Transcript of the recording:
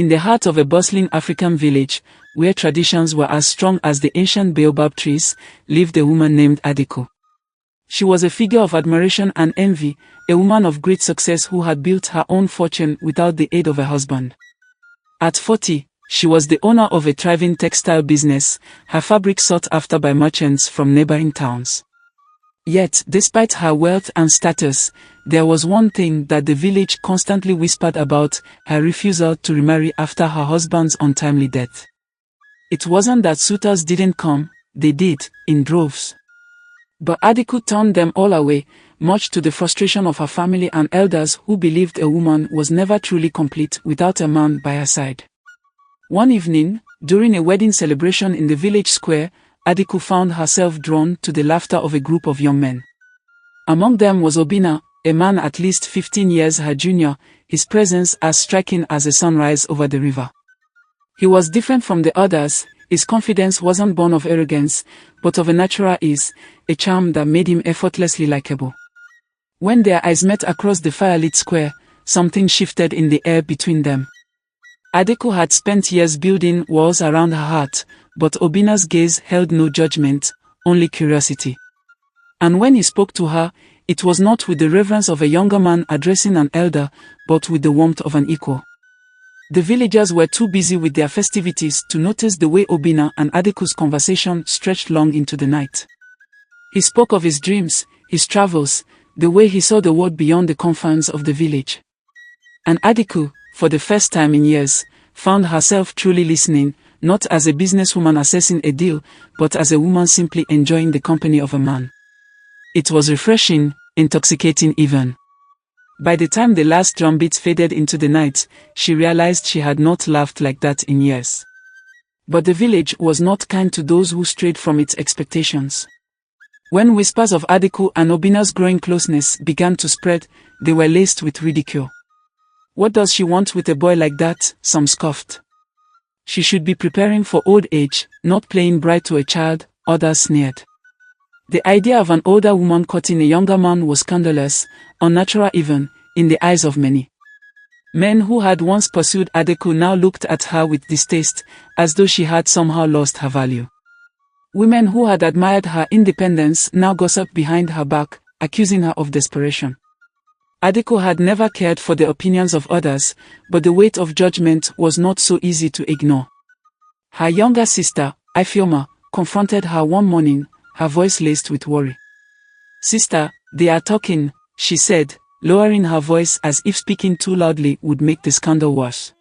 In the heart of a bustling African village, where traditions were as strong as the ancient baobab trees, lived a woman named Adiku. She was a figure of admiration and envy, a woman of great success who had built her own fortune without the aid of a husband. At 40, she was the owner of a thriving textile business, her fabric sought after by merchants from neighboring towns. Yet, despite her wealth and status, there was one thing that the village constantly whispered about: her refusal to remarry after her husband's untimely death. It wasn't that suitors didn't come, they did, in droves. But Adiku turned them all away, much to the frustration of her family and elders who believed a woman was never truly complete without a man by her side. One evening, during a wedding celebration in the village square, Adiku found herself drawn to the laughter of a group of young men. Among them was Obinna, a man at least 15 years her junior, his presence as striking as a sunrise over the river. He was different from the others. His confidence wasn't born of arrogance, but of a natural ease, a charm that made him effortlessly likable. When their eyes met across the firelit square, something shifted in the air between them. Adiku had spent years building walls around her heart, but Obinna's gaze held no judgment, only curiosity. And when he spoke to her, it was not with the reverence of a younger man addressing an elder, but with the warmth of an equal. The villagers were too busy with their festivities to notice the way Obinna and Adiku's conversation stretched long into the night. He spoke of his dreams, his travels, the way he saw the world beyond the confines of the village. And Adiku, for the first time in years, found herself truly listening, not as a businesswoman assessing a deal, but as a woman simply enjoying the company of a man. It was refreshing, intoxicating even. By the time the last drumbeat faded into the night, she realized she had not laughed like that in years. But the village was not kind to those who strayed from its expectations. When whispers of Adiku and Obinna's growing closeness began to spread, they were laced with ridicule. What does she want with a boy like that? Some scoffed. She should be preparing for old age, not playing bride to a child, others sneered. The idea of an older woman courting a younger man was scandalous, unnatural even, in the eyes of many. Men who had once pursued Adiku now looked at her with distaste, as though she had somehow lost her value. Women who had admired her independence now gossiped behind her back, accusing her of desperation. Adiku had never cared for the opinions of others, but the weight of judgment was not so easy to ignore. Her younger sister, Ifeoma, confronted her one morning, her voice laced with worry. "Sister, they are talking," she said, lowering her voice as if speaking too loudly would make the scandal worse.